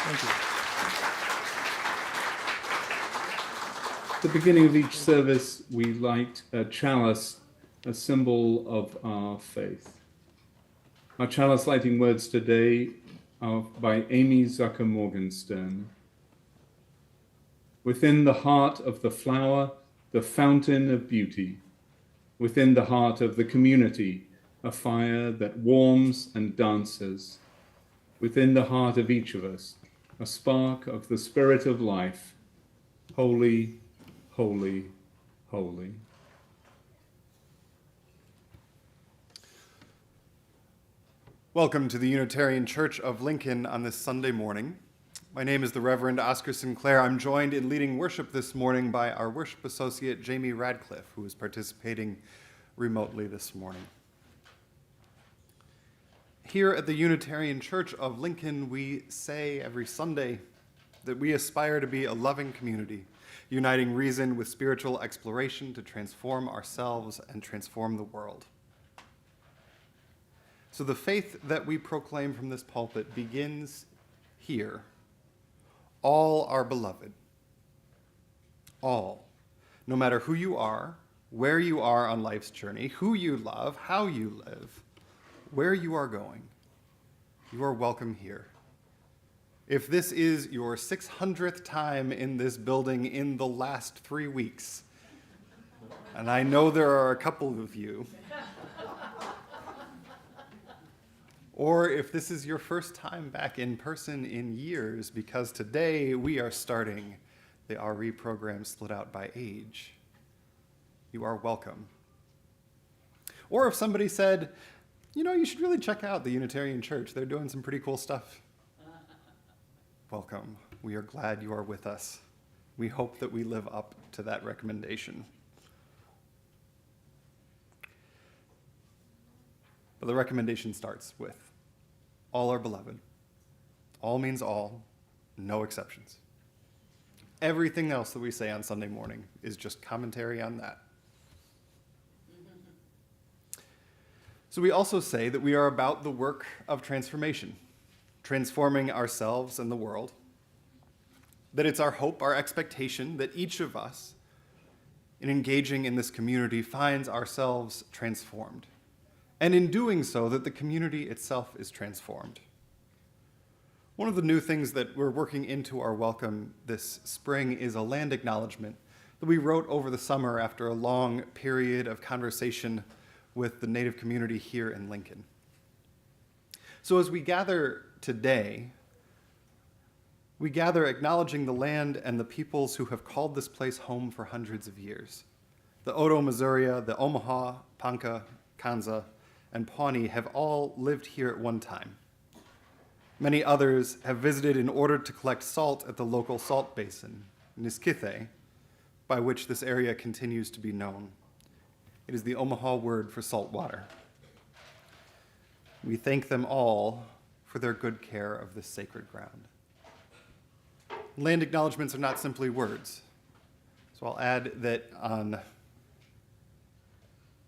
Thank you. At the beginning of each service, we light a chalice, a symbol of our faith. Our chalice lighting words today are by Amy Zucker Morgenstern. Within the heart of the flower, the fountain of beauty. Within the heart of the community, a fire that warms and dances. Within the heart of each of us, a spark of the spirit of life. Holy, holy, holy. Welcome to the Unitarian Church of Lincoln on this Sunday morning. My name is the Reverend Oscar Sinclair. I'm joined in leading worship this morning by our worship associate, Jamie Radcliffe, who is participating remotely this morning. Here at the Unitarian Church of Lincoln, we say every Sunday that we aspire to be a loving community, uniting reason with spiritual exploration to transform ourselves and transform the world. So the faith that we proclaim from this pulpit begins here. All are beloved. All. No matter who you are, where you are on life's journey, who you love, how you live, where you are going, you are welcome here. If this is your 600th time in this building in the last 3 weeks, and I know there are a couple of you, or if this is your first time back in person in years, because today we are starting the RE program split out by age, you are welcome. Or if somebody said, you know, you should really check out the Unitarian Church. They're doing some pretty cool stuff. Welcome. We are glad you are with us. We hope that we live up to that recommendation. But the recommendation starts with, all are beloved. All means all, no exceptions. Everything else that we say on Sunday morning is just commentary on that. So we also say that we are about the work of transformation, transforming ourselves and the world, that it's our hope, our expectation that each of us, in engaging in this community, finds ourselves transformed. And in doing so, that the community itself is transformed. One of the new things that we're working into our welcome this spring is a land acknowledgement that we wrote over the summer after a long period of conversation with the Native community here in Lincoln. So as we gather today, we gather acknowledging the land and the peoples who have called this place home for hundreds of years. The Oto Missouri, the Omaha, Ponca, Kanza, and Pawnee have all lived here at one time. Many others have visited in order to collect salt at the local salt basin, Niskithe, by which this area continues to be known. It is the Omaha word for salt water. We thank them all for their good care of this sacred ground. Land acknowledgements are not simply words. So I'll add that on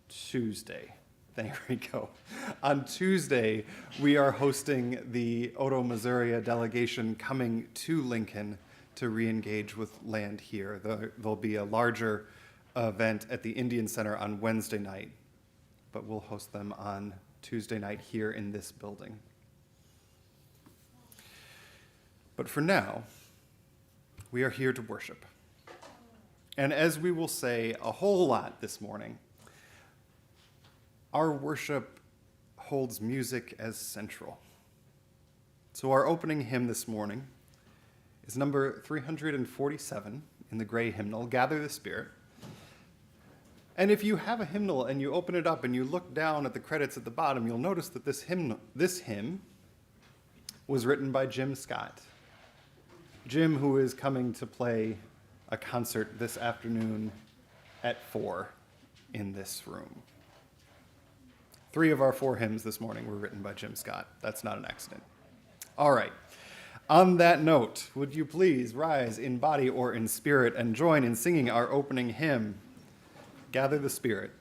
Tuesday, there we go. On Tuesday, we are hosting the Oto Missouri delegation coming to Lincoln to re-engage with land here. There'll be a larger event at the Indian Center on Wednesday night, but we'll host them on Tuesday night here in this building. But for now, we are here to worship. And as we will say a whole lot this morning, our worship holds music as central. So our opening hymn this morning is number 347 in the gray hymnal, Gather the Spirit. And if you have a hymnal and you open it up and you look down at the credits at the bottom, you'll notice that this hymn was written by Jim Scott. Jim, who is coming to play a concert this afternoon at 4 in this room. 3 of our 4 hymns this morning were written by Jim Scott. That's not an accident. All right. On that note, would you please rise in body or in spirit and join in singing our opening hymn, Gather the Spirit.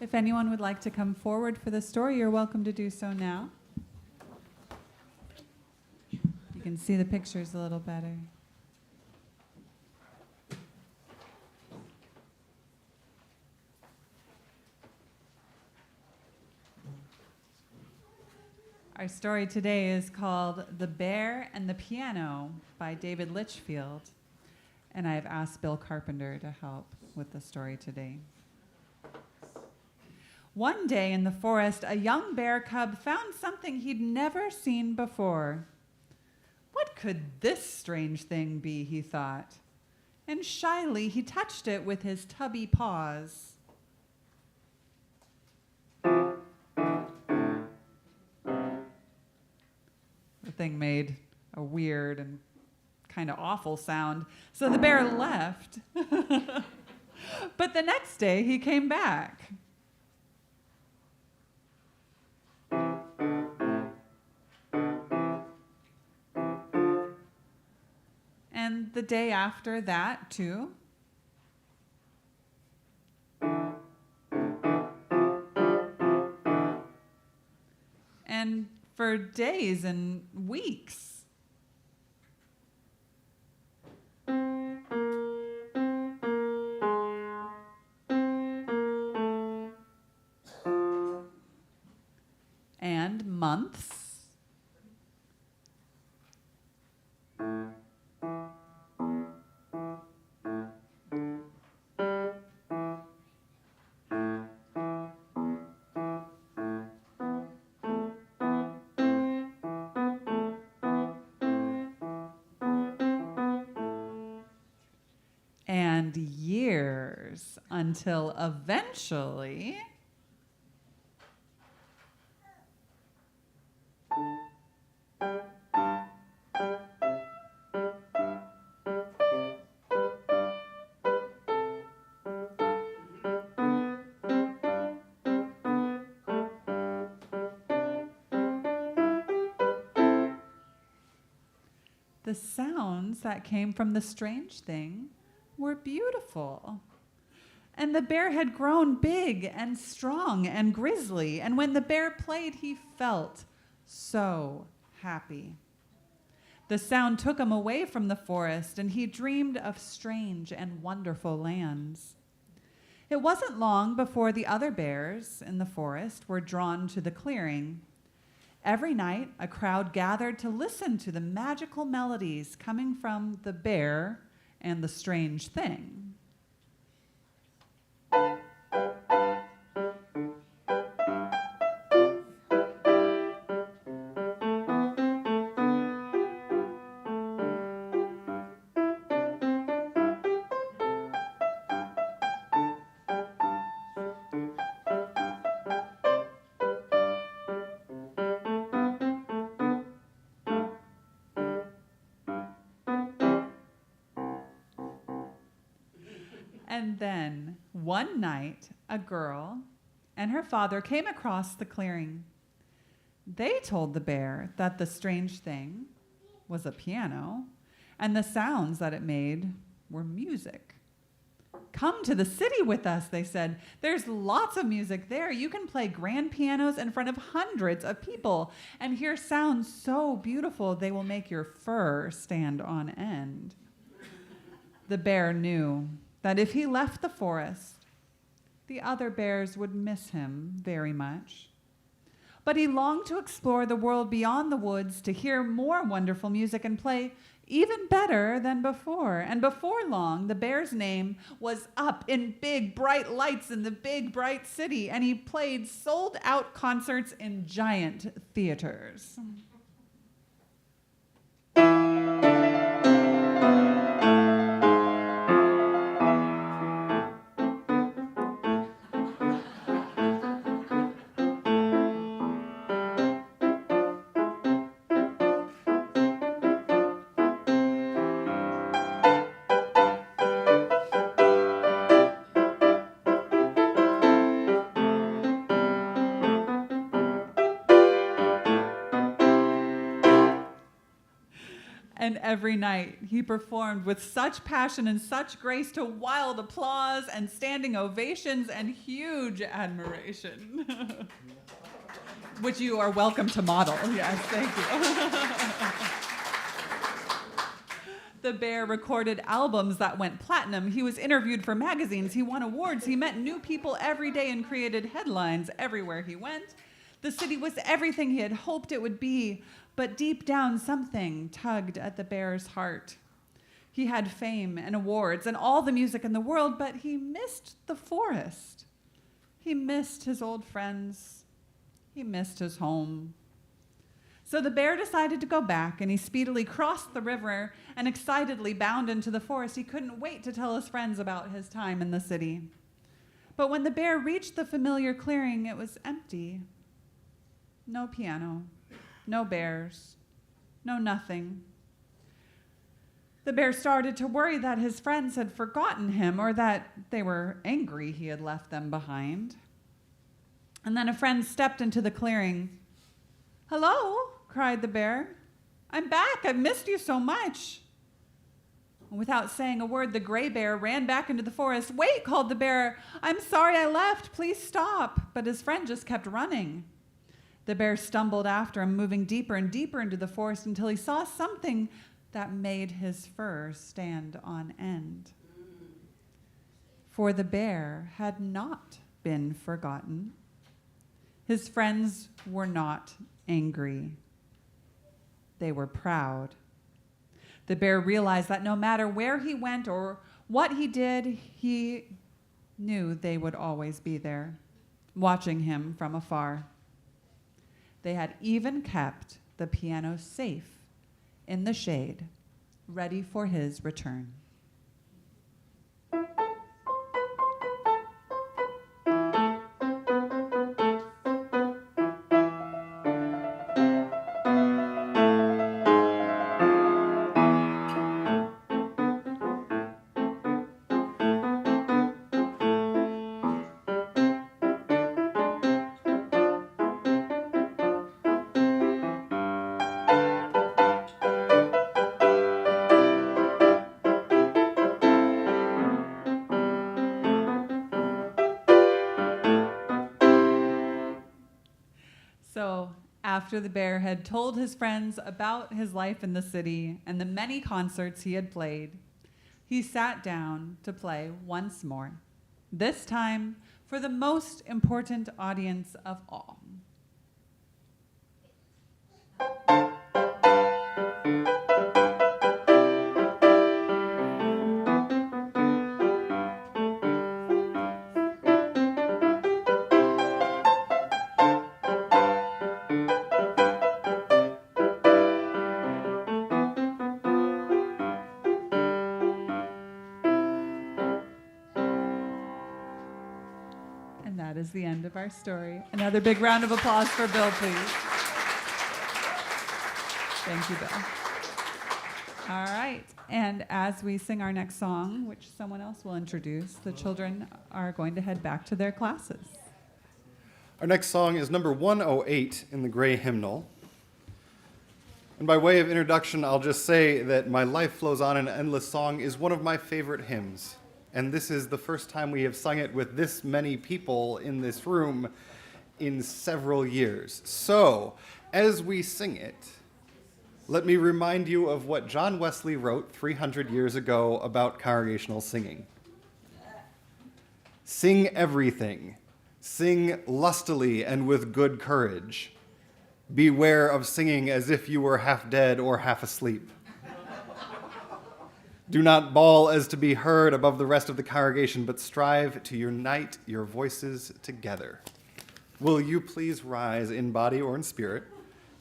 If anyone would like to come forward for the story, you're welcome to do so now. You can see the pictures a little better. Our story today is called The Bear and the Piano by David Litchfield. And I've asked Bill Carpenter to help with the story today. One day in the forest, a young bear cub found something he'd never seen before. What could this strange thing be, he thought. And shyly, he touched it with his tubby paws. The thing made a weird and kind of awful sound, so the bear left. But the next day, he came back. And the day after that, too. And for days and weeks. And months. And years until eventually the sounds that came from the strange thing were beautiful. And the bear had grown big and strong and grizzly, and when the bear played, he felt so happy. The sound took him away from the forest, and he dreamed of strange and wonderful lands. It wasn't long before the other bears in the forest were drawn to the clearing. Every night, a crowd gathered to listen to the magical melodies coming from the bear and the strange thing. And then, one night, a girl and her father came across the clearing. They told the bear that the strange thing was a piano, and the sounds that it made were music. Come to the city with us, they said. There's lots of music there. You can play grand pianos in front of hundreds of people and hear sounds so beautiful they will make your fur stand on end. The bear knew that if he left the forest, the other bears would miss him very much. But he longed to explore the world beyond the woods, to hear more wonderful music and play even better than before. And before long, the bear's name was up in big, bright lights in the big, bright city, and he played sold-out concerts in giant theaters. And every night he performed with such passion and such grace to wild applause and standing ovations and huge admiration. Which you are welcome to model. Yes, thank you. The bear recorded albums that went platinum. He was interviewed for magazines. He won awards. He met new people every day and created headlines everywhere he went. The city was everything he had hoped it would be, but deep down something tugged at the bear's heart. He had fame and awards and all the music in the world, but he missed the forest. He missed his old friends. He missed his home. So the bear decided to go back, and he speedily crossed the river and excitedly bound into the forest. He couldn't wait to tell his friends about his time in the city. But when the bear reached the familiar clearing, it was empty. No piano, no bears, no nothing. The bear started to worry that his friends had forgotten him or that they were angry he had left them behind. And then a friend stepped into the clearing. "Hello," cried the bear. "I'm back. I've missed you so much." And without saying a word, the gray bear ran back into the forest. "Wait," called the bear. "I'm sorry I left. Please stop." But his friend just kept running. The bear stumbled after him, moving deeper and deeper into the forest until he saw something that made his fur stand on end. For the bear had not been forgotten. His friends were not angry. They were proud. The bear realized that no matter where he went or what he did, he knew they would always be there, watching him from afar. They had even kept the piano safe in the shade, ready for his return. So, after the bear had told his friends about his life in the city and the many concerts he had played, he sat down to play once more, this time for the most important audience of all. And that is the end of our story. Another big round of applause for Bill, please. Thank you, Bill. All right. And as we sing our next song, which someone else will introduce, the children are going to head back to their classes. Our next song is number 108 in the Gray Hymnal. And by way of introduction, I'll just say that My Life Flows On, an Endless Song is one of my favorite hymns. And this is the first time we have sung it with this many people in this room in several years. So, as we sing it, let me remind you of what John Wesley wrote 300 years ago about congregational singing. Sing everything. Sing lustily and with good courage. Beware of singing as if you were half dead or half asleep. Do not bawl as to be heard above the rest of the congregation, but strive to unite your voices together. Will you please rise in body or in spirit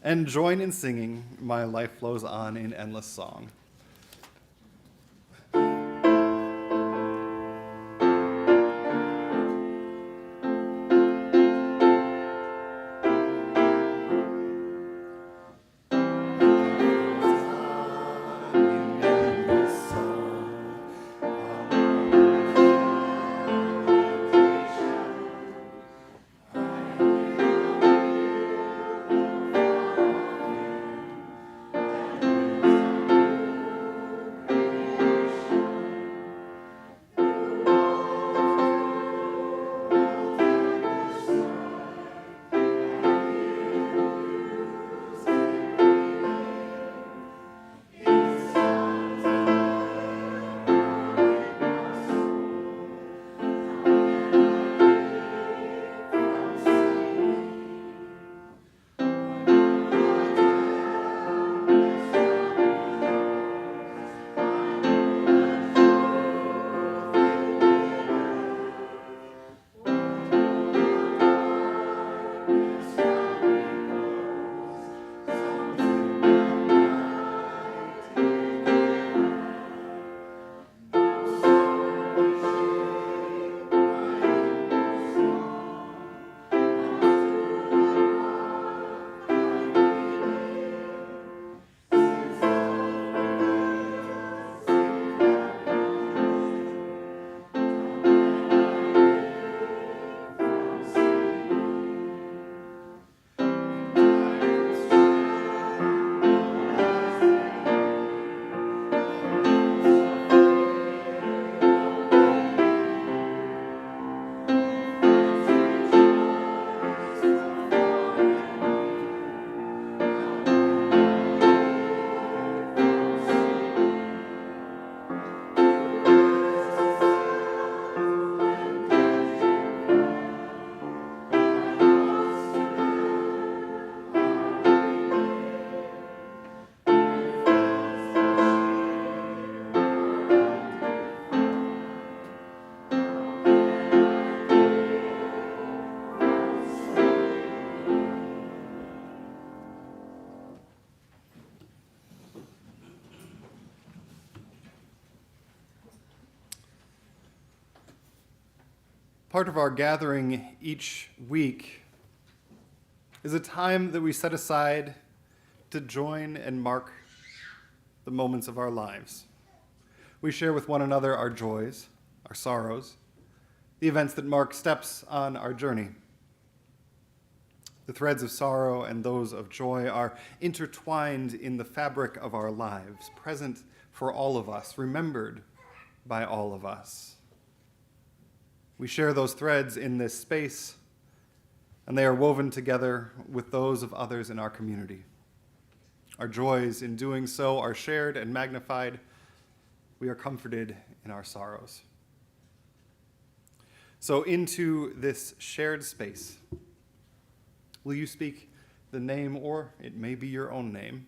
and join in singing My Life Flows On in Endless Song. Part of our gathering each week is a time that we set aside to join and mark the moments of our lives. We share with one another our joys, our sorrows, the events that mark steps on our journey. The threads of sorrow and those of joy are intertwined in the fabric of our lives, present for all of us, remembered by all of us. We share those threads in this space, and they are woven together with those of others in our community. Our joys in doing so are shared and magnified. We are comforted in our sorrows. So into this shared space, will you speak the name, or it may be your own name,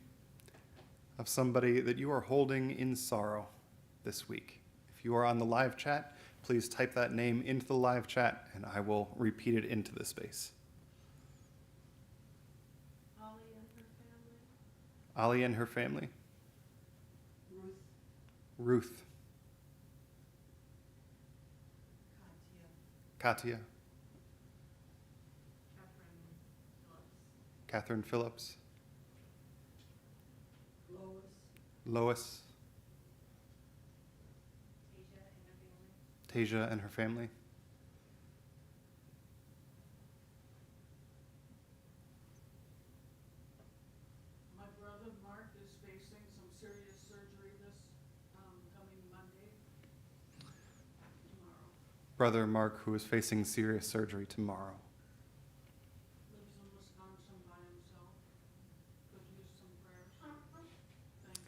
of somebody that you are holding in sorrow this week? If you are on the live chat, please type that name into the live chat, and I will repeat it into the space. Ollie and her family. Ruth. Katia. Catherine Phillips. Lois. Tasia and her family. My brother Mark is facing some serious surgery this coming Monday. Tomorrow. Brother Mark, who is facing serious surgery tomorrow. Lives in Wisconsin by himself. Could use some prayers. Thank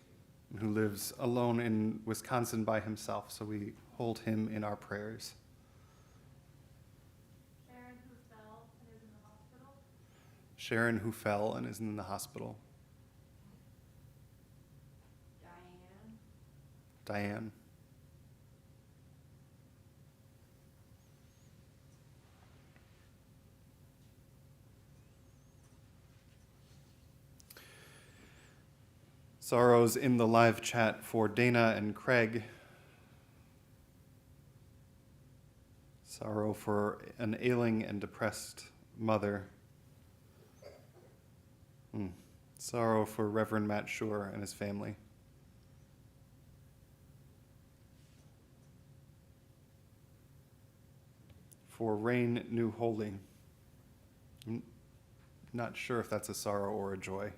you. Who lives alone in Wisconsin by himself, so we hold him in our prayers. Sharon, who fell and is in the hospital. Diane. Sorrows in the live chat for Dana and Craig. Sorrow for an ailing and depressed mother. Sorrow for Reverend Matt Shore and his family. For Rain New Holy. I'm not sure if that's a sorrow or a joy.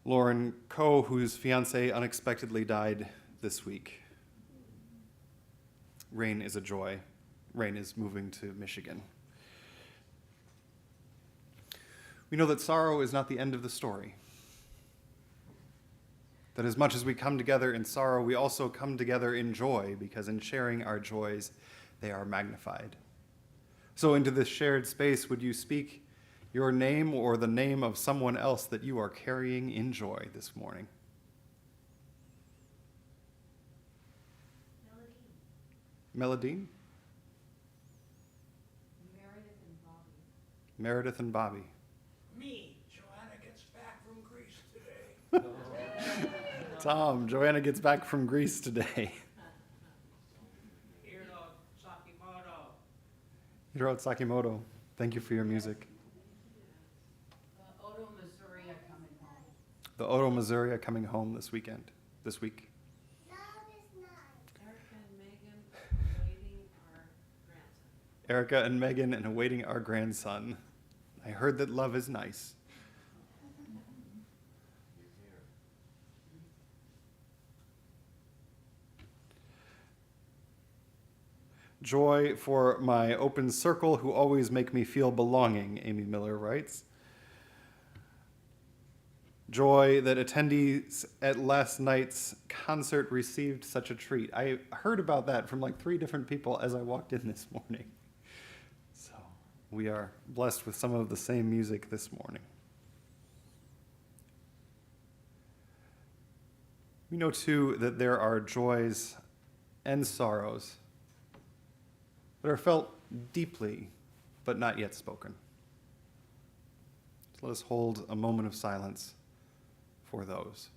Lauren Coe, whose fiance unexpectedly died this week. Rain is a joy. Rain is moving to Michigan. We know that sorrow is not the end of the story. That as much as we come together in sorrow, we also come together in joy, because in sharing our joys, they are magnified. So into this shared space, would you speak your name or the name of someone else that you are carrying in joy this morning? Melodine? Meredith and Bobby. Me, Joanna gets back from Greece today. Tom, Joanna gets back from Greece today. Hiro Sakimoto, thank you for your music. Odo Missouri are coming home. The Odo Missouri coming home this week. Erica and Megan awaiting our grandson. Erica and Megan and awaiting our grandson. I heard that love is nice. Joy for my open circle who always make me feel belonging, Amy Miller writes. Joy that attendees at last night's concert received such a treat. I heard about that from like 3 different people as I walked in this morning. So we are blessed with some of the same music this morning. We know too that there are joys and sorrows that are felt deeply but not yet spoken. So let us hold a moment of silence for those.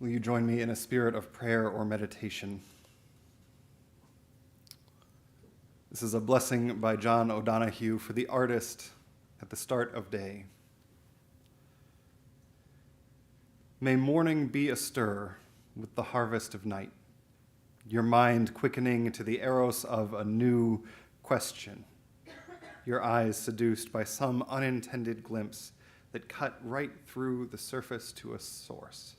Will you join me in a spirit of prayer or meditation? This is a blessing by John O'Donohue for the artist at the start of day. May morning be astir with the harvest of night, your mind quickening to the eros of a new question, your eyes seduced by some unintended glimpse that cut right through the surface to a source.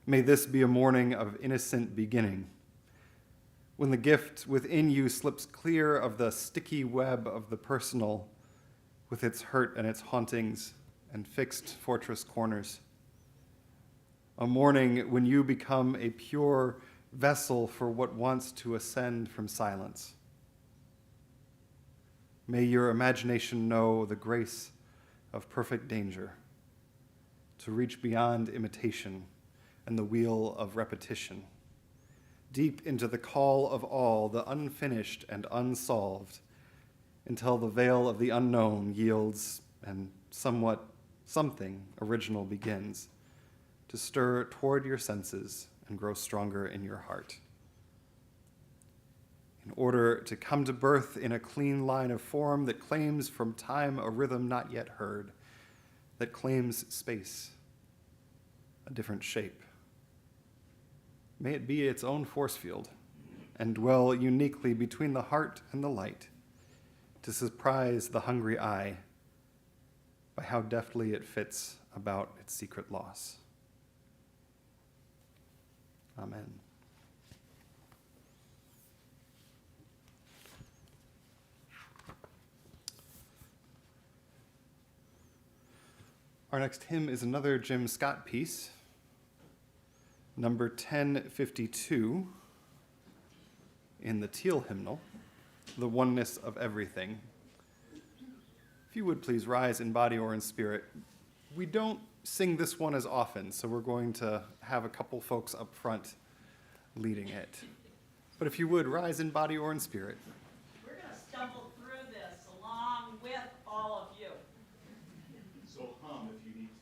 May this be a morning of innocent beginning, when the gift within you slips clear of the sticky web of the personal, with its hurt and its hauntings and fixed fortress corners. A morning when you become a pure vessel for what wants to ascend from silence. May your imagination know the grace of perfect danger, to reach beyond imitation and the wheel of repetition, deep into the call of all the unfinished and unsolved, until the veil of the unknown yields and something original begins to stir toward your senses and grow stronger in your heart. In order to come to birth in a clean line of form that claims from time a rhythm not yet heard, that claims space, a different shape. May it be its own force field and dwell uniquely between the heart and the light, to surprise the hungry eye by how deftly it fits about its secret loss. Amen. Our next hymn is another Jim Scott piece, number 1052 in the Teal hymnal, The Oneness of Everything. If you would please rise in body or in spirit. We don't sing this one as often, so we're going to have a couple folks up front leading it. But if you would, rise in body or in spirit. We're going to stumble through this along with all of you. So hum if you need to.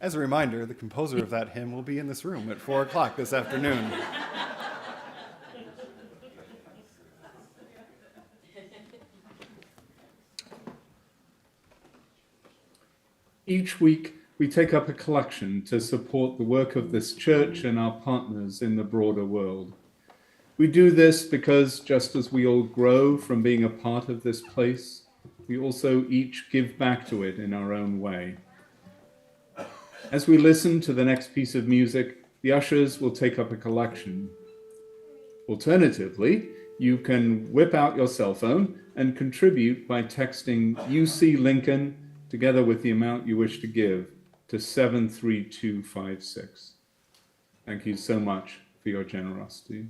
As a reminder, the composer of that hymn will be in this room at 4 o'clock this afternoon. Each week, we take up a collection to support the work of this church and our partners in the broader world. We do this because just as we all grow from being a part of this place, we also each give back to it in our own way. As we listen to the next piece of music, the ushers will take up a collection. Alternatively, you can whip out your cell phone and contribute by texting UC Lincoln together with the amount you wish to give to 73256. Thank you so much for your generosity.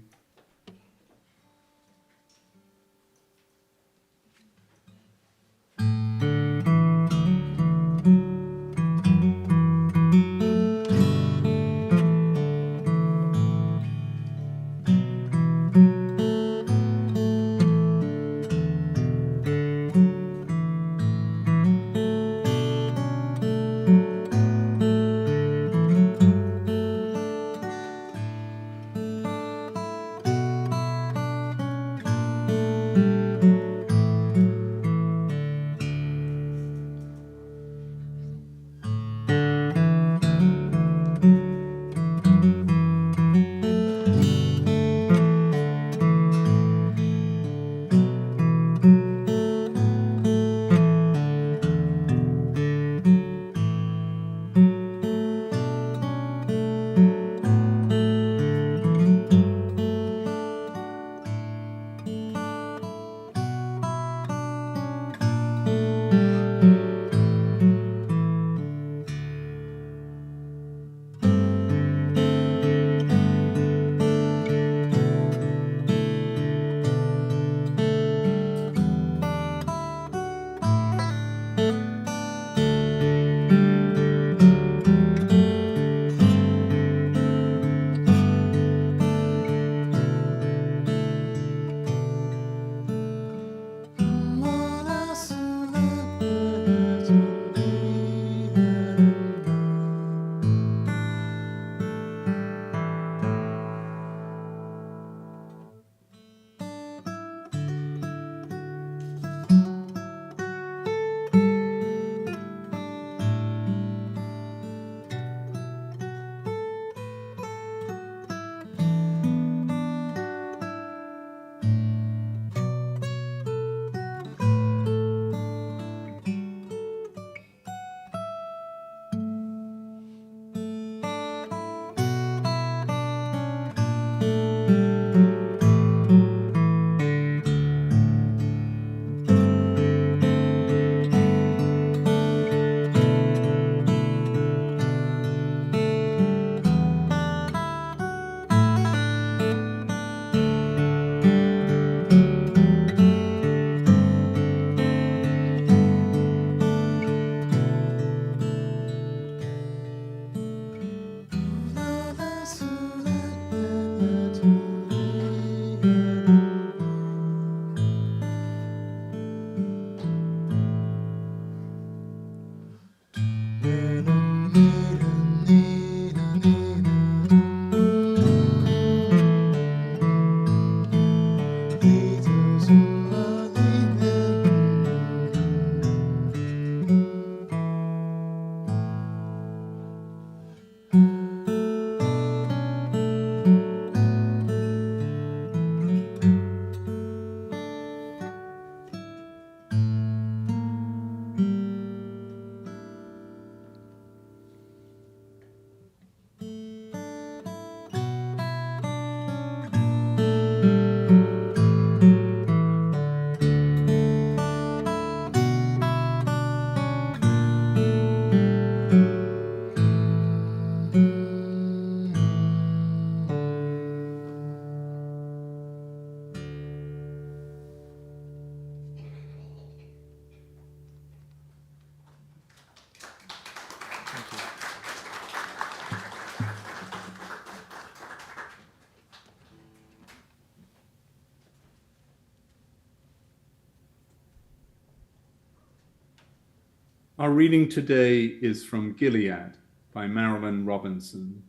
Our reading today is from Gilead, by Marilyn Robinson.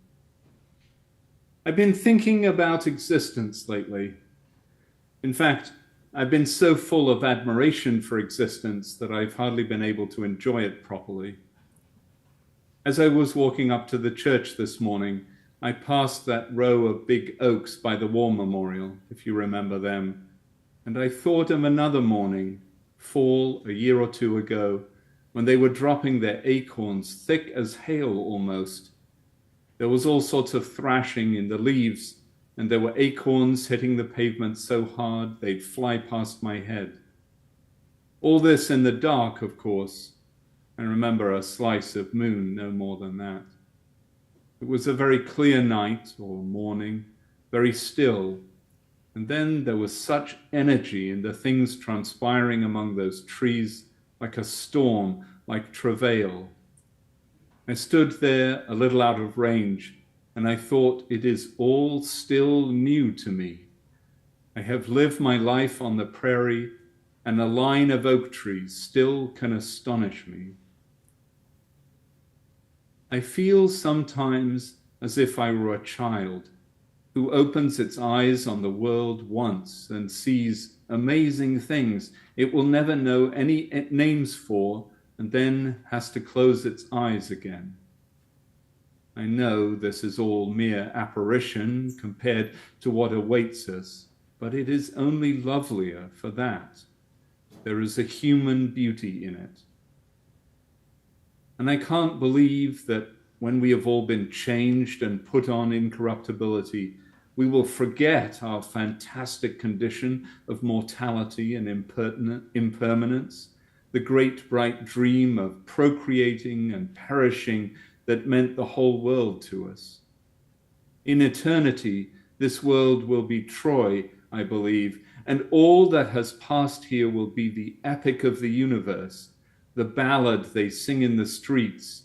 I've been thinking about existence lately. In fact, I've been so full of admiration for existence that I've hardly been able to enjoy it properly. As I was walking up to the church this morning, I passed that row of big oaks by the War Memorial, if you remember them, and I thought of another morning, fall a year or two ago, when they were dropping their acorns thick as hail almost. There was all sorts of thrashing in the leaves, and there were acorns hitting the pavement so hard they'd fly past my head. All this in the dark, of course. I remember a slice of moon, no more than that. It was a very clear night or morning, very still, and then there was such energy in the things transpiring among those trees, like a storm, like travail. I stood there a little out of range, and I thought, it is all still new to me. I have lived my life on the prairie, and a line of oak trees still can astonish me. I feel sometimes as if I were a child who opens its eyes on the world once and sees amazing things it will never know any names for, and then has to close its eyes again. I know this is all mere apparition compared to what awaits us, but it is only lovelier for that. There is a human beauty in it. And I can't believe that when we have all been changed and put on incorruptibility, we will forget our fantastic condition of mortality and impermanence, the great bright dream of procreating and perishing that meant the whole world to us. In eternity, this world will be Troy, I believe, and all that has passed here will be the epic of the universe, the ballad they sing in the streets,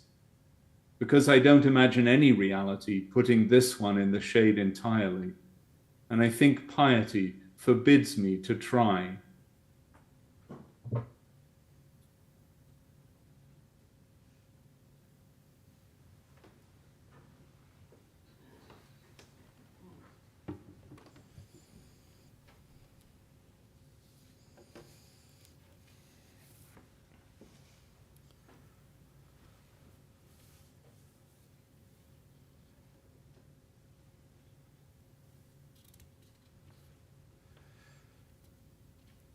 because I don't imagine any reality putting this one in the shade entirely, and I think piety forbids me to try.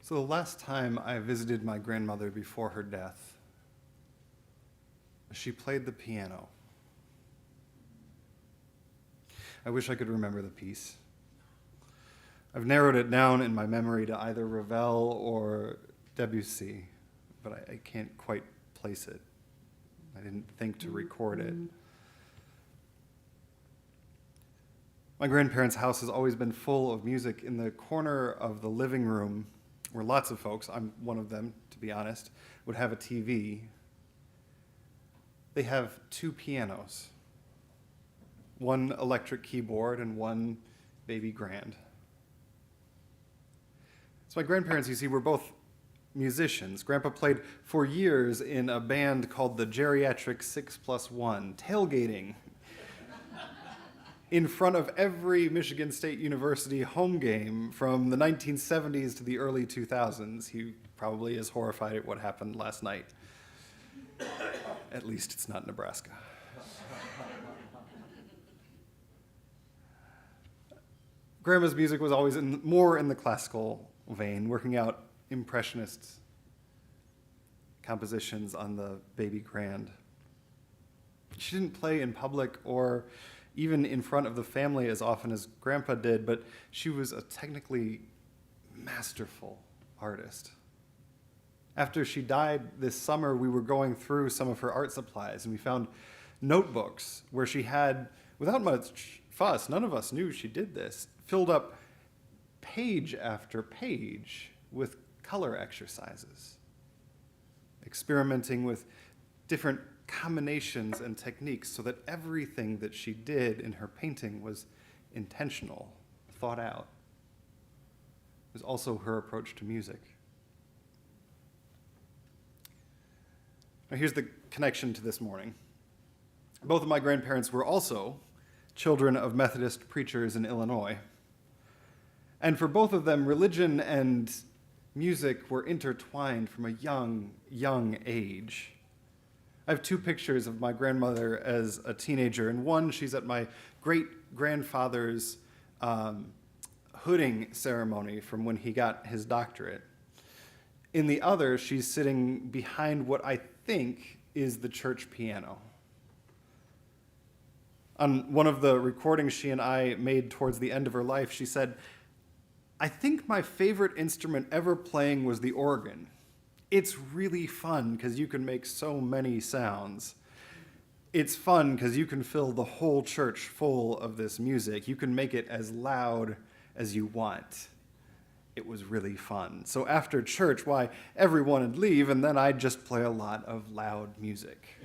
So the last time I visited my grandmother before her death, she played the piano. I wish I could remember the piece. I've narrowed it down in my memory to either Ravel or Debussy, but I can't quite place it. I didn't think to record it. My grandparents' house has always been full of music. In the corner of the living room, where lots of folks, I'm one of them, to be honest, would have a TV. They have two pianos, one electric keyboard and one baby grand. So my grandparents, you see, were both musicians. Grandpa played for years in a band called the Geriatric 6+1, tailgating in front of every Michigan State University home game from the 1970s to the early 2000s. He probably is horrified at what happened last night. At least it's not Nebraska. Grandma's music was always more in the classical vein, working out impressionist compositions on the baby grand. She didn't play in public or even in front of the family as often as Grandpa did, but she was a technically masterful artist. After she died this summer, we were going through some of her art supplies, and we found notebooks where she had, without much fuss, none of us knew she did this, filled up page after page with color exercises, experimenting with different combinations and techniques so that everything that she did in her painting was intentional, thought out. It was also her approach to music. Now here's the connection to this morning. Both of my grandparents were also children of Methodist preachers in Illinois. And for both of them, religion and music were intertwined from a young, young age. I have two pictures of my grandmother as a teenager. In one, she's at my great-grandfather's hooding ceremony from when he got his doctorate. In the other, she's sitting behind what I think is the church piano. On one of the recordings she and I made towards the end of her life, she said, "I think my favorite instrument ever playing was the organ. It's really fun because you can make so many sounds. It's fun because you can fill the whole church full of this music. You can make it as loud as you want. It was really fun. So after church, why, everyone would leave, and then I'd just play a lot of loud music."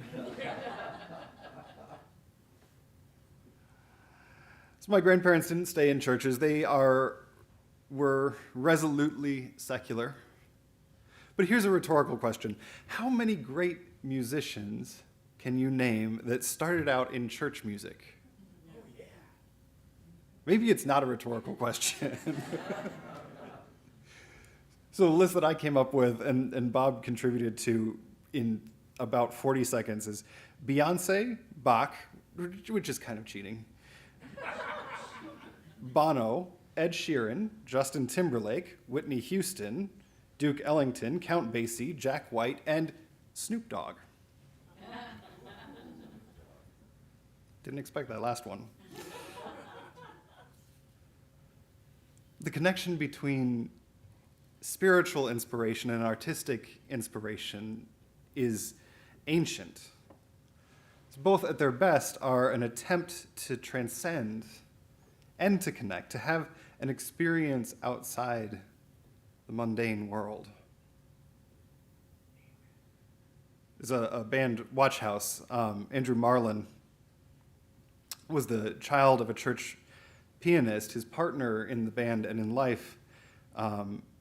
So my grandparents didn't stay in churches. They were resolutely secular. But here's a rhetorical question. How many great musicians can you name that started out in church music? Oh, yeah. Maybe it's not a rhetorical question. So the list that I came up with and Bob contributed to in about 40 seconds is Beyonce, Bach, which is kind of cheating, Bono, Ed Sheeran, Justin Timberlake, Whitney Houston, Duke Ellington, Count Basie, Jack White, and Snoop Dogg. Didn't expect that last one. The connection between spiritual inspiration and artistic inspiration is ancient. Both at their best are an attempt to transcend and to connect, to have an experience outside the mundane world. There's a band, Watch House. Andrew Marlin was the child of a church pianist. His partner in the band and in life,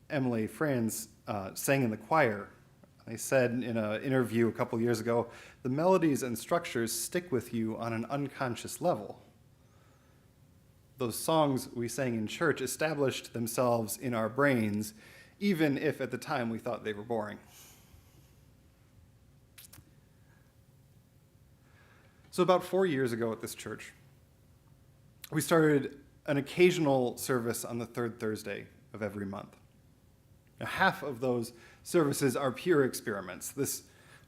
Emily Franz, sang in the choir. They said in an interview a couple years ago, "The melodies and structures stick with you on an unconscious level." Those songs we sang in church established themselves in our brains, even if at the time we thought they were boring. So about 4 years ago at this church, we started an occasional service on the third Thursday of every month. Now, half of those services are pure experiments. This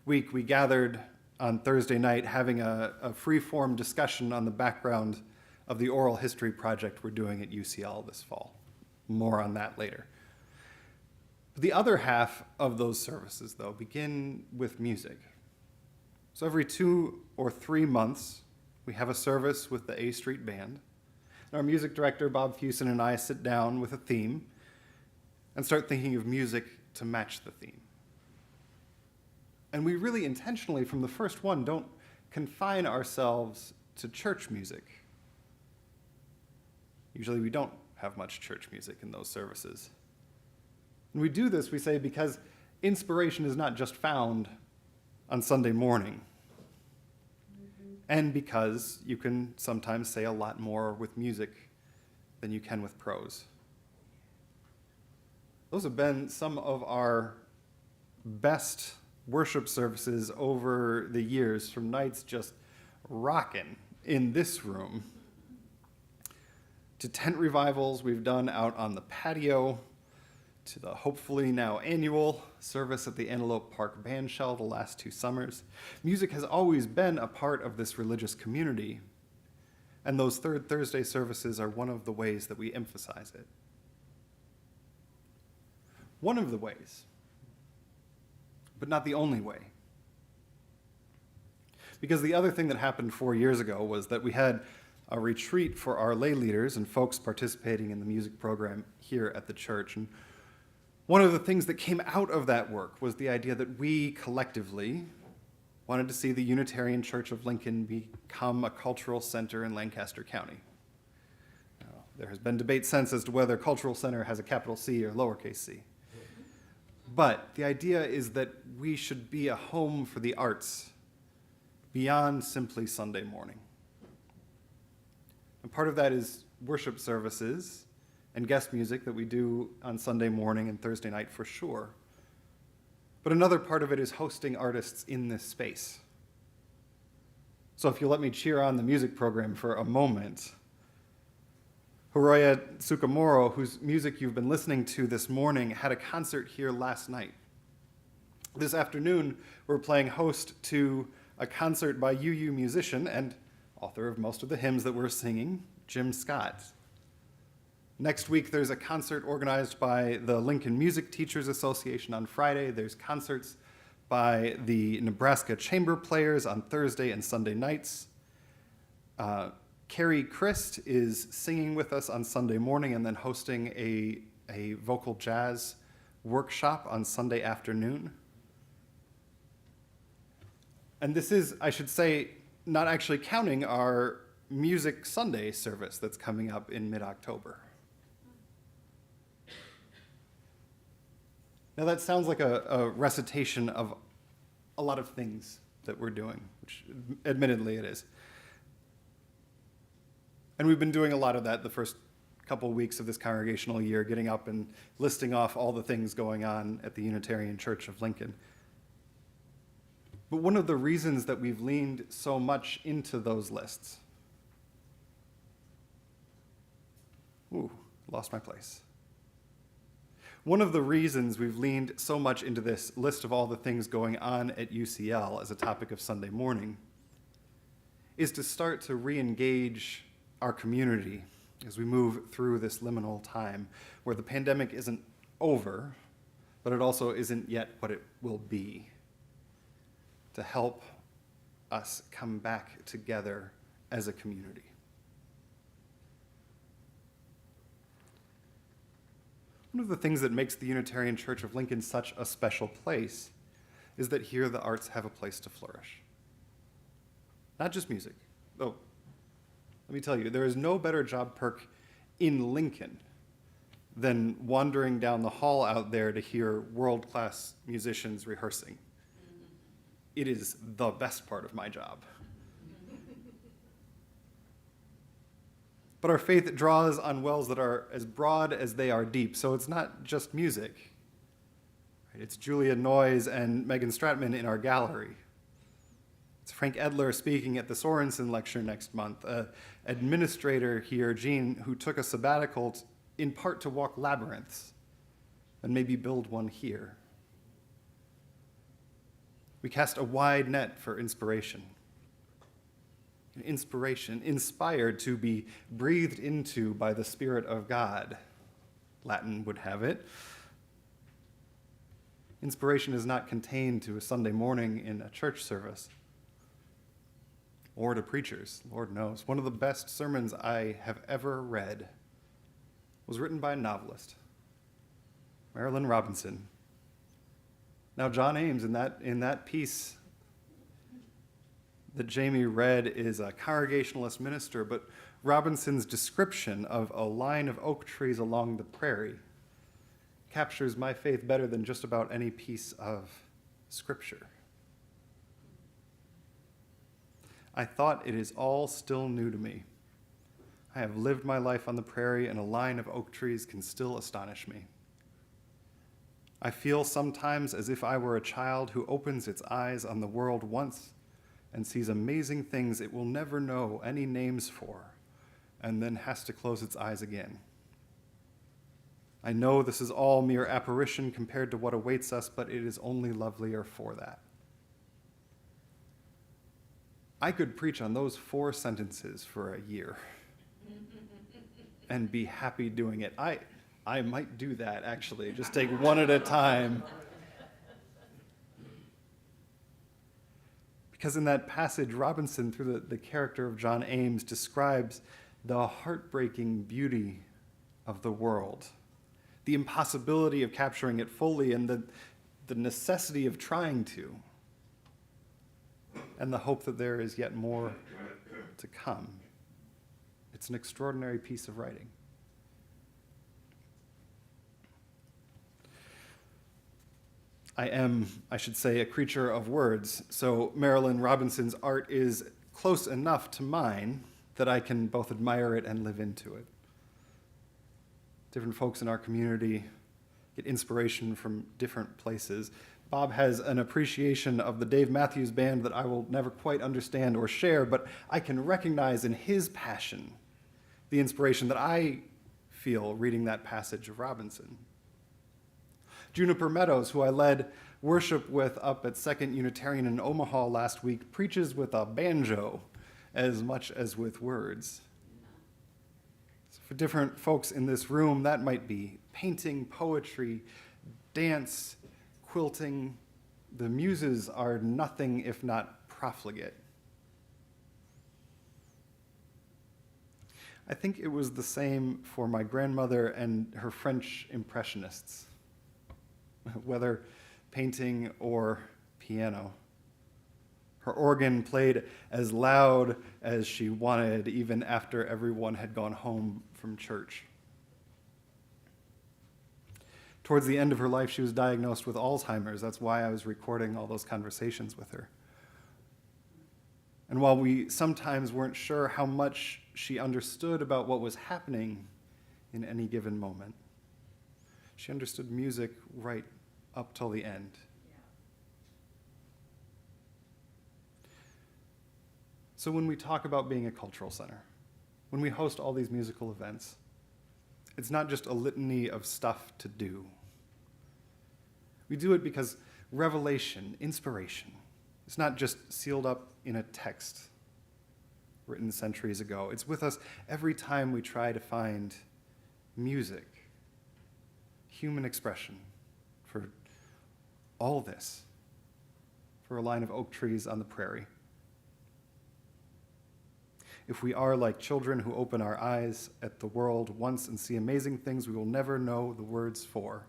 week we gathered on Thursday night having a free-form discussion on the background of the oral history project we're doing at UCL this fall. More on that later. The other half of those services, though, begin with music. So every 2 or 3 months, we have a service with the A Street Band. And our music director, Bob Fusen, and I sit down with a theme and start thinking of music to match the theme. And we really intentionally, from the first one, don't confine ourselves to church music. Usually we don't have much church music in those services. And we do this, we say, because inspiration is not just found on Sunday morning. And because you can sometimes say a lot more with music than you can with prose. Those have been some of our best worship services over the years, from nights just rocking in this room to tent revivals we've done out on the patio, to the hopefully now annual service at the Antelope Park Bandshell the last 2 summers. Music has always been a part of this religious community, and those third Thursday services are one of the ways that we emphasize it. One of the ways, but not the only way. Because the other thing that happened 4 years ago was that we had a retreat for our lay leaders and folks participating in the music program here at the church. And one of the things that came out of that work was the idea that we collectively wanted to see the Unitarian Church of Lincoln become a cultural center in Lancaster County. Now, there has been debate since as to whether cultural center has a capital C or lowercase c. But the idea is that we should be a home for the arts beyond simply Sunday morning. And part of that is worship services and guest music that we do on Sunday morning and Thursday night for sure. But another part of it is hosting artists in this space. So if you'll let me cheer on the music program for a moment, Hiroya Tsukamoro, whose music you've been listening to this morning, had a concert here last night. This afternoon, we're playing host to a concert by UU musician and author of most of the hymns that we're singing, Jim Scott. Next week, there's a concert organized by the Lincoln Music Teachers Association on Friday. There's concerts by the Nebraska Chamber Players on Thursday and Sunday nights. Carrie Christ is singing with us on Sunday morning and then hosting a vocal jazz workshop on Sunday afternoon. And this is, I should say, not actually counting our Music Sunday service that's coming up in mid-October. Now that sounds like a recitation of a lot of things that we're doing, which admittedly it is. And we've been doing a lot of that the first couple weeks of this congregational year, getting up and listing off all the things going on at the Unitarian Church of Lincoln. But one of the reasons that we've leaned so much into those lists, lost my place. One of the reasons we've leaned so much into this list of all the things going on at UCL as a topic of Sunday morning is to start to re-engage our community as we move through this liminal time where the pandemic isn't over, but it also isn't yet what it will be, to help us come back together as a community. One of the things that makes the Unitarian Church of Lincoln such a special place is that here the arts have a place to flourish. Not just music. Oh, let me tell you, there is no better job perk in Lincoln than wandering down the hall out there to hear world-class musicians rehearsing. It is the best part of my job. But our faith draws on wells that are as broad as they are deep, so it's not just music. It's Julia Noyes and Megan Stratman in our gallery. It's Frank Edler speaking at the Sorensen lecture next month, an administrator here, Jean, who took a sabbatical in part to walk labyrinths and maybe build one here. We cast a wide net for inspiration. Inspiration, inspired to be breathed into by the Spirit of God, Latin would have it. Inspiration is not contained to a Sunday morning in a church service or to preachers, Lord knows. One of the best sermons I have ever read was written by a novelist, Marilyn Robinson. Now, John Ames, in that piece that Jamie read, is a Congregationalist minister, but Robinson's description of a line of oak trees along the prairie captures my faith better than just about any piece of scripture. I thought it is all still new to me. I have lived my life on the prairie, and a line of oak trees can still astonish me. I feel sometimes as if I were a child who opens its eyes on the world once and sees amazing things it will never know any names for, and then has to close its eyes again. I know this is all mere apparition compared to what awaits us, but it is only lovelier for that. I could preach on those 4 sentences for a year and be happy doing it. I might do that, actually. Just take one at a time. Because in that passage, Robinson, through the character of John Ames, describes the heartbreaking beauty of the world, the impossibility of capturing it fully, and the necessity of trying to, and the hope that there is yet more to come. It's an extraordinary piece of writing. I am, I should say, a creature of words, so Marilyn Robinson's art is close enough to mine that I can both admire it and live into it. Different folks in our community get inspiration from different places. Bob has an appreciation of the Dave Matthews Band that I will never quite understand or share, but I can recognize in his passion the inspiration that I feel reading that passage of Robinson. Juniper Meadows, who I led worship with up at Second Unitarian in Omaha last week, preaches with a banjo as much as with words. So for different folks in this room, that might be painting, poetry, dance, quilting. The muses are nothing if not profligate. I think it was the same for my grandmother and her French impressionists, whether painting or piano. Her organ played as loud as she wanted, even after everyone had gone home from church. Towards the end of her life, she was diagnosed with Alzheimer's. That's why I was recording all those conversations with her. And while we sometimes weren't sure how much she understood about what was happening in any given moment, she understood music right up till the end. So when we talk about being a cultural center, when we host all these musical events, it's not just a litany of stuff to do. We do it because revelation, inspiration, it's not just sealed up in a text written centuries ago. It's with us every time we try to find music, human expression for all this, for a line of oak trees on the prairie. If we are like children who open our eyes at the world once and see amazing things we will never know the words for,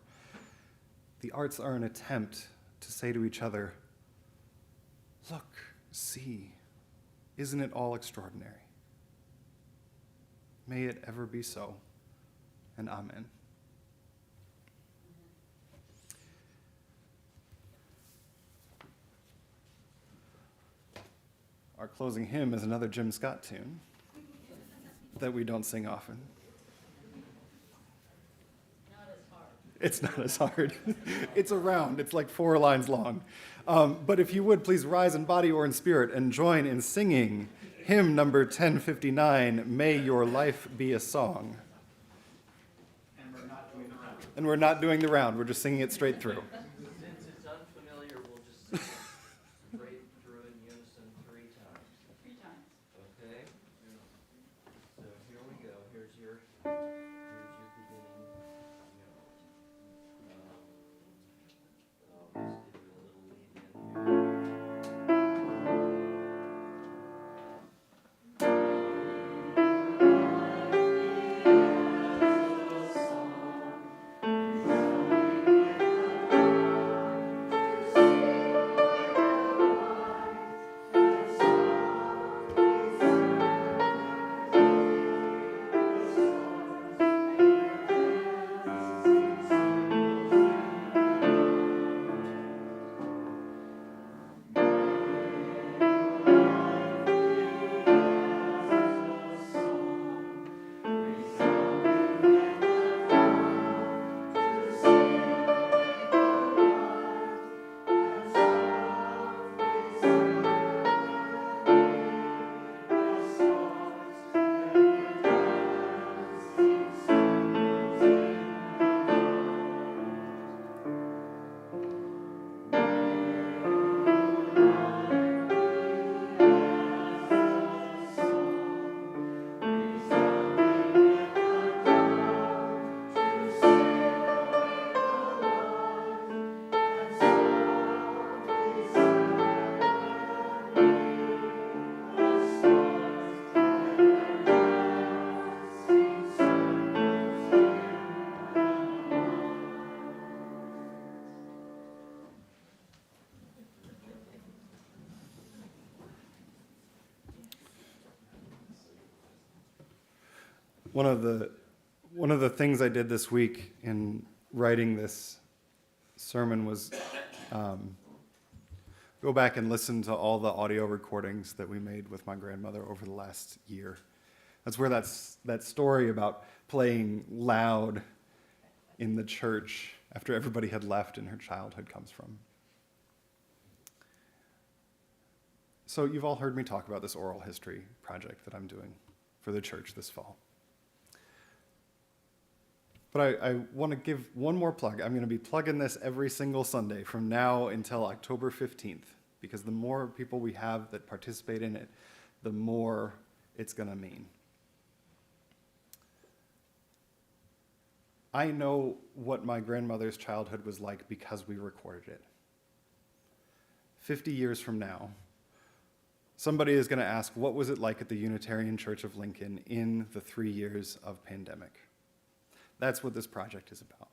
the arts are an attempt to say to each other, look, see, isn't it all extraordinary? May it ever be so, and amen. Our closing hymn is another Jim Scott tune that we don't sing often. It's not as hard. It's around. It's like 4 lines long. But if you would, please rise in body or in spirit and join in singing hymn number 1059, May Your Life Be a Song. And we're not doing the round. We're just singing it straight through. Since it's unfamiliar, we'll just sing it straight through in unison 3 times. 3 times. Okay? So here we go. Here's your beginning note. I'll just give you a little lead in here. One of the things I did this week in writing this sermon was Go back and listen to all the audio recordings that we made with my grandmother over the last year. That's where that story about playing loud in the church after everybody had left in her childhood comes from. So you've all heard me talk about this oral history project that I'm doing for the church this fall. But I want to give one more plug. I'm going to be plugging this every single Sunday from now until October 15th, because the more people we have that participate in it, the more it's going to mean. I know what my grandmother's childhood was like because we recorded it. 50 years from now, somebody is going to ask, what was it like at the Unitarian Church of Lincoln in the 3 years of pandemic? That's what this project is about.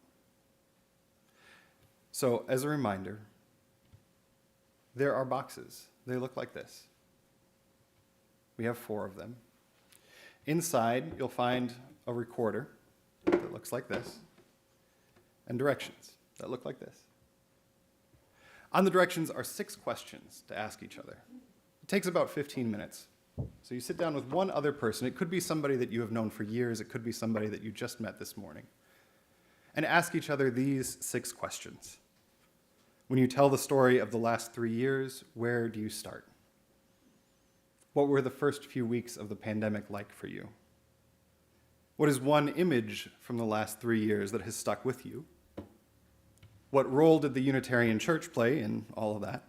So, as a reminder, there are boxes. They look like this. We have 4 of them. Inside, you'll find a recorder that looks like this, and directions that look like this. On the directions are 6 questions to ask each other. It takes about 15 minutes. So you sit down with one other person. It could be somebody that you have known for years. It could be somebody that you just met this morning. And ask each other these 6 questions. When you tell the story of the last 3 years, where do you start? What were the first few weeks of the pandemic like for you? What is one image from the last 3 years that has stuck with you? What role did the Unitarian Church play in all of that?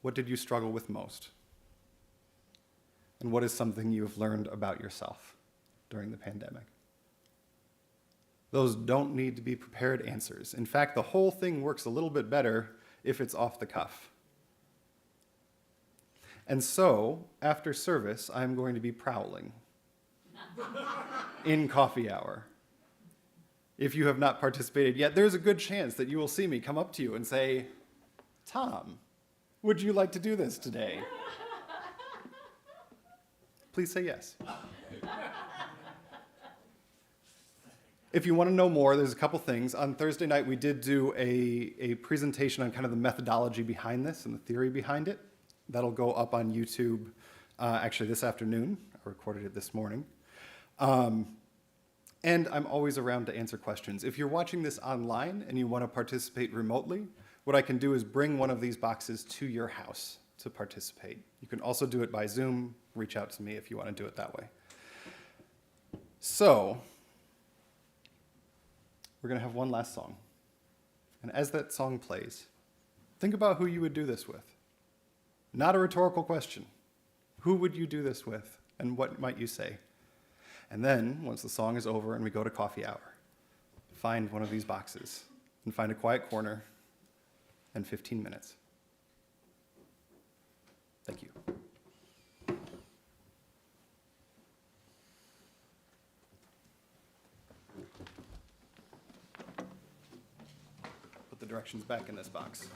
What did you struggle with most? And what is something you have learned about yourself during the pandemic? Those don't need to be prepared answers. In fact, the whole thing works a little bit better if it's off the cuff. And so, after service, I'm going to be prowling in coffee hour. If you have not participated yet, there's a good chance that you will see me come up to you and say, Tom, would you like to do this today? Please say yes. If you want to know more, there's a couple things. On Thursday night, we did do a presentation on kind of the methodology behind this and the theory behind it. That'll go up on YouTube actually this afternoon. I recorded it this morning. And I'm always around to answer questions. If you're watching this online and you want to participate remotely, what I can do is bring one of these boxes to your house to participate. You can also do it by Zoom. Reach out to me if you want to do it that way. So, we're going to have one last song. And as that song plays, think about who you would do this with. Not a rhetorical question. Who would you do this with, and what might you say? And then, once the song is over and we go to coffee hour, find one of these boxes and find a quiet corner and 15 minutes. Thank you. Put the directions back in this box.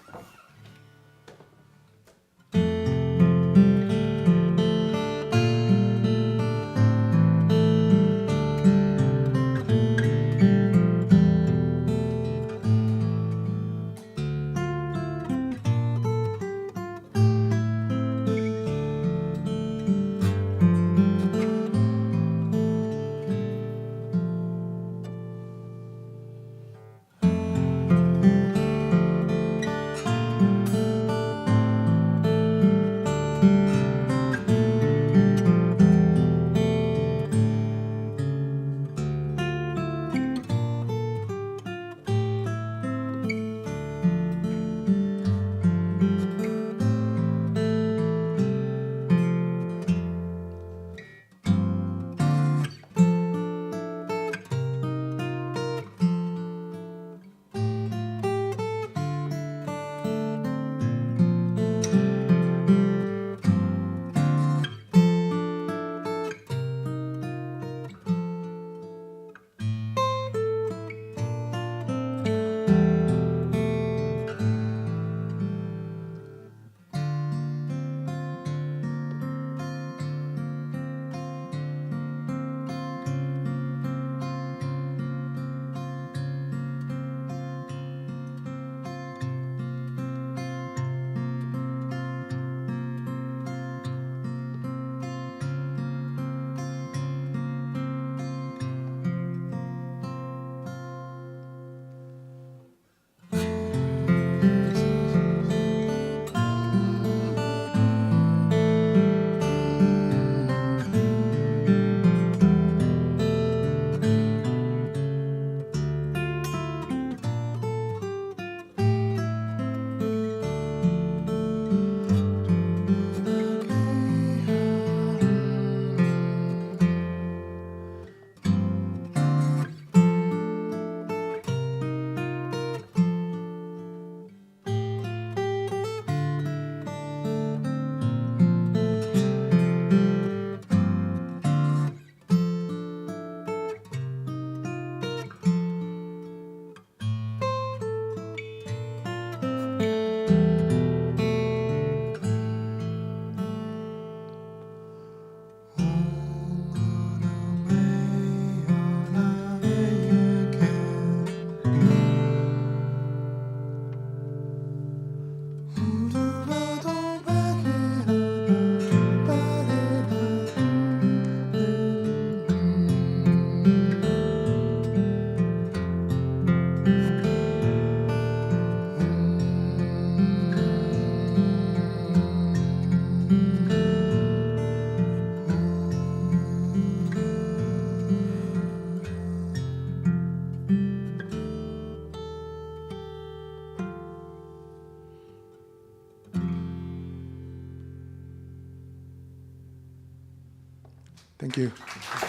Thank you.